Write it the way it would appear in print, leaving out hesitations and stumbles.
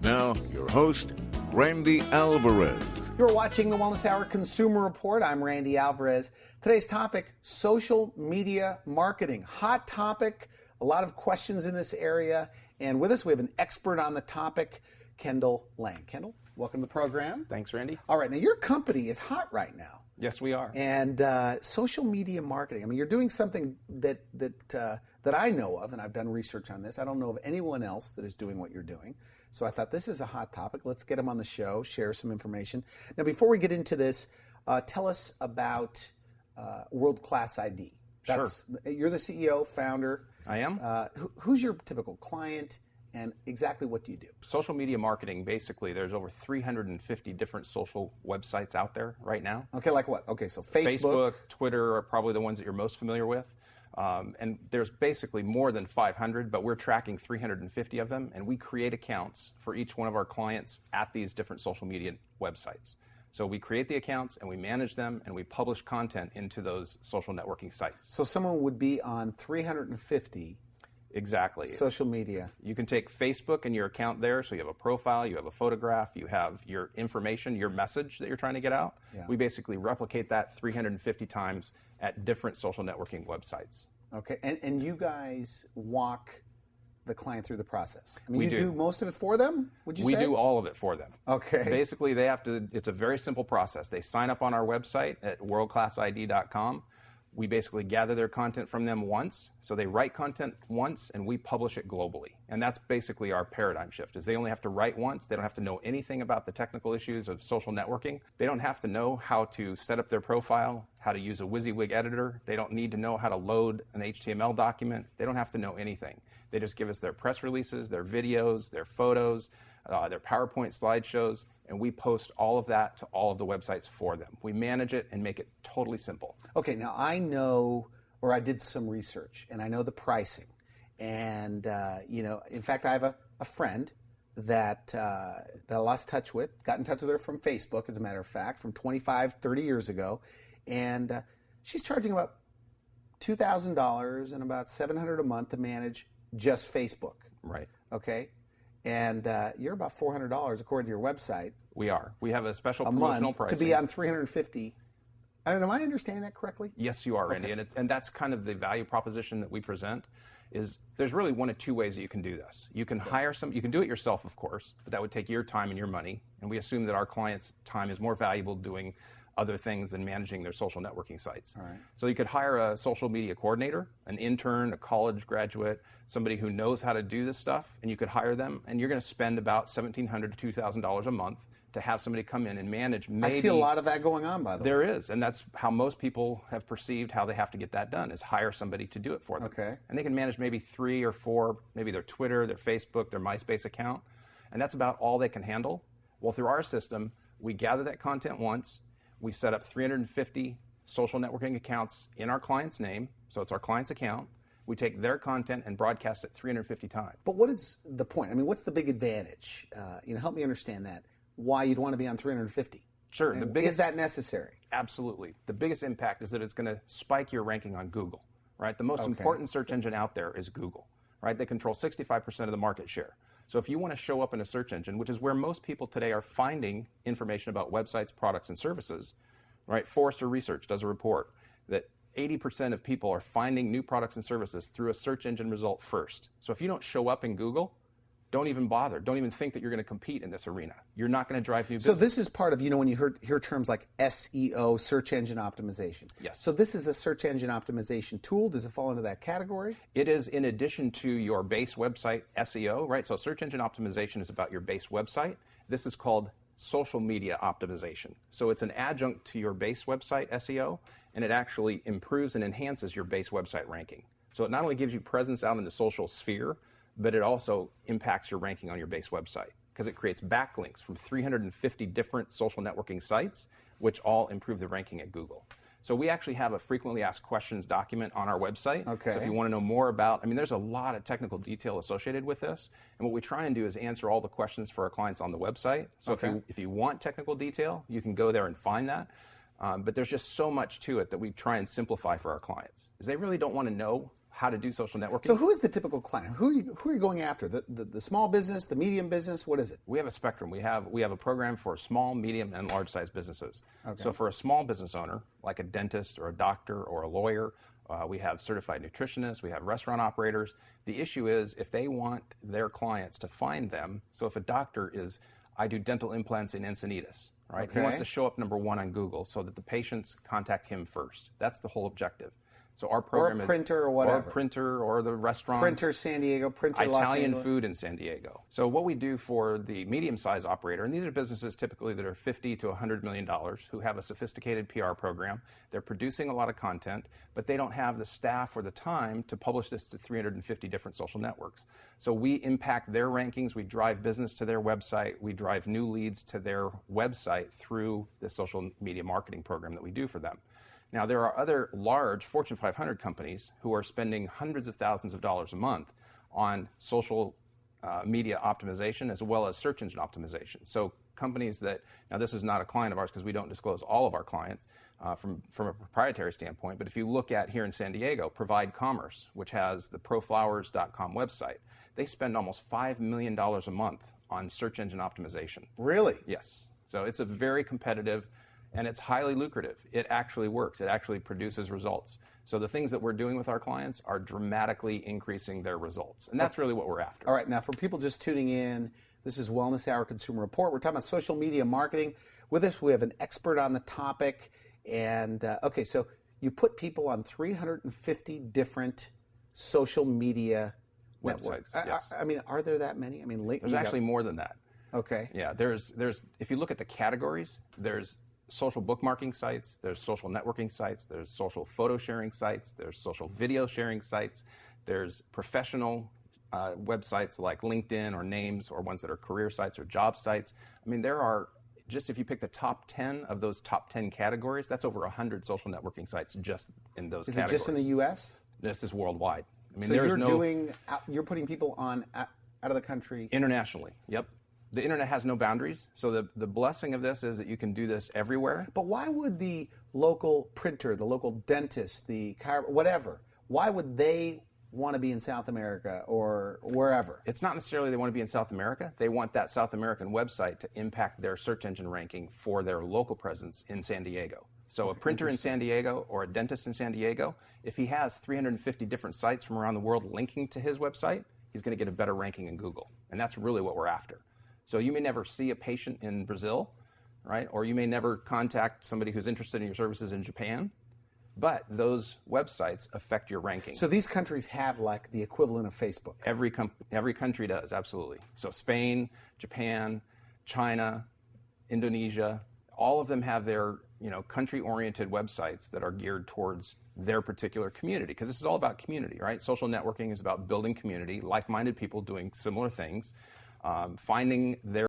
Now, your host, Randy Alvarez. You're watching the Wellness Hour Consumer Report. I'm Randy Alvarez. Today's topic, social media marketing. Hot topic, a lot of questions in this area. And with us, we have an expert on the topic, Kendall Lang. Kendall, welcome to the program. Thanks, Randy. All right, now your company is hot right now. Yes, we are. And social media marketing. I mean, you're doing something that I know of, and I've done research on this. I don't know of anyone else that is doing what you're doing. So I thought this is a hot topic. Let's get him on the show, share some information. Now, before we get into this, tell us about World Class ID. Sure. You're the CEO, founder. I am. Who's your typical client, and exactly what do you do? Social media marketing, basically, there's over 350 different social websites out there right now. Okay, like what? Okay, so Facebook, Twitter are probably the ones that you're most familiar with. And there's basically more than 500, but we're tracking 350 of them, and we create accounts for each one of our clients at these different social media websites. So we create the accounts, and we manage them, and we publish content into those social networking sites. So someone would be on 350 exactly social media. You can take Facebook and your account there, so you have a profile, you have a photograph, you have your information, your message that you're trying to get out. Yeah. We basically replicate that 350 times at different social networking websites. Okay, and you guys walk the client through the process. I mean, We you do most of it for them, would you say? We do all of it for them. Okay. Basically, they have to, it's a very simple process. They sign up on our website at worldclassid.com. We basically gather their content from them once. So they write content once and we publish it globally. And that's basically our paradigm shift, is they only have to write once. They don't have to know anything about the technical issues of social networking. They don't have to know how to set up their profile, how to use a WYSIWYG editor. They don't need to know how to load an HTML document. They don't have to know anything. They just give us their press releases, their videos, their photos, their PowerPoint slideshows, and we post all of that to all of the websites for them. We manage it and make it totally simple. Okay, now I know, or I did some research, and I know the pricing. And, in fact, I have a friend that I lost touch with, got in touch with her from Facebook, as a matter of fact, from 25, 30 years ago. And she's charging about $2,000 and about $700 a month to manage just Facebook. Right. Okay? And you're about $400 according to your website. We are. We have a special a promotional month pricing. to be on 350. I mean, am I understanding that correctly? Yes, you are, Randy. Okay. And that's kind of the value proposition that we present. Is there's really one of two ways that you can do this. You can hire you can do it yourself, of course, but that would take your time and your money. And we assume that our clients' time is more valuable doing other things than managing their social networking sites. All right. So you could hire a social media coordinator, an intern, a college graduate, somebody who knows how to do this stuff, and you could hire them, and you're going to spend about $1,700 to $2,000 a month to have somebody come in and manage. I see a lot of that going on, by the way. There is, and that's how most people have perceived how they have to get that done, is hire somebody to do it for them. Okay. And they can manage maybe 3 or 4, maybe their Twitter, their Facebook, their MySpace account, and that's about all they can handle. Well, through our system, we gather that content once, we set up 350 social networking accounts in our client's name, so it's our client's account. We take their content and broadcast it 350 times. But what is the point? I mean, what's the big advantage? Help me understand that. Why you'd want to be on 350? Sure. Is that necessary? Absolutely. The biggest impact is that it's going to spike your ranking on Google, right? The most important search engine out there is Google, right? They control 65% of the market share. So if you want to show up in a search engine, which is where most people today are finding information about websites, products, and services, right? Forrester Research does a report that 80% of people are finding new products and services through a search engine result first. So if you don't show up in Google, don't even bother. Don't even think that you're going to compete in this arena. You're not going to drive new business. So this is part of, when you hear terms like SEO, search engine optimization. Yes. So this is a search engine optimization tool. Does it fall into that category? It is in addition to your base website SEO, right? So search engine optimization is about your base website. This is called social media optimization. So it's an adjunct to your base website SEO, and it actually improves and enhances your base website ranking. So it not only gives you presence out in the social sphere, but it also impacts your ranking on your base website because it creates backlinks from 350 different social networking sites, which all improve the ranking at Google. So we actually have a frequently asked questions document on our website. Okay. So if you want to know more about, there's a lot of technical detail associated with this. And what we try and do is answer all the questions for our clients on the website. So if you want technical detail, you can go there and find that. But there's just so much to it that we try and simplify for our clients. Is they really don't want to know how to do social networking. So who is the typical client? Who are you going after? The small business, the medium business? What is it? We have a spectrum. We have a program for small, medium, and large-sized businesses. Okay. So for a small business owner, like a dentist or a doctor or a lawyer, we have certified nutritionists, we have restaurant operators. The issue is if they want their clients to find them, so if a doctor is, I do dental implants in Encinitas, right? Okay. He wants to show up number one on Google so that the patients contact him first. That's the whole objective. So our program or a printer or whatever. Or a printer or the restaurant. Printer San Diego, printer Los Italian Angeles. food in San Diego. So what we do for the medium-sized operator, and these are businesses typically that are $50 to $100 million who have a sophisticated PR program. They're producing a lot of content, but they don't have the staff or the time to publish this to 350 different social networks. So we impact their rankings. We drive business to their website. We drive new leads to their website through the social media marketing program that we do for them. Now, there are other large Fortune 500 companies who are spending hundreds of thousands of dollars a month on social media optimization as well as search engine optimization. So companies that, now this is not a client of ours because we don't disclose all of our clients from a proprietary standpoint, but if you look at here in San Diego, Provide Commerce, which has the proflowers.com website, they spend almost $5 million a month on search engine optimization. Really? Yes. So it's a very competitive and it's highly lucrative. It actually works. It actually produces results. So the things that we're doing with our clients are dramatically increasing their results. And that's really what we're after. All right, now for people just tuning in, this is Wellness Hour Consumer Report. We're talking about social media marketing. With us, we have an expert on the topic. And, okay, so you put people on 350 different social media networks. Websites, yes. I mean, are there that many? I mean, There's actually more than that. Okay. Yeah, there's if you look at the categories, there's social bookmarking sites, there's social networking sites, there's social photo sharing sites, there's social video sharing sites, there's professional websites like LinkedIn or Names or ones that are career sites or job sites. I mean, there are, just if you pick the top 10 of those top 10 categories, that's over 100 social networking sites just in those categories. Is it just in the U.S.? This is worldwide. I mean, So there is you're putting people on out of the country? internationally, yep. The internet has no boundaries, so the blessing of this is that you can do this everywhere. But why would the local printer, the local dentist, whatever, why would they want to be in South America or wherever? It's not necessarily they want to be in South America. They want that South American website to impact their search engine ranking for their local presence in San Diego. So a printer in San Diego or a dentist in San Diego, if he has 350 different sites from around the world linking to his website, he's going to get a better ranking in Google. And that's really what we're after. So you may never see a patient in Brazil, right? Or you may never contact somebody who's interested in your services in Japan, but those websites affect your ranking. So these countries have like the equivalent of Facebook. Every country does, absolutely. So Spain, Japan, China, Indonesia, all of them have their country-oriented websites that are geared towards their particular community, because this is all about community, right? Social networking is about building community, like-minded people doing similar things, finding their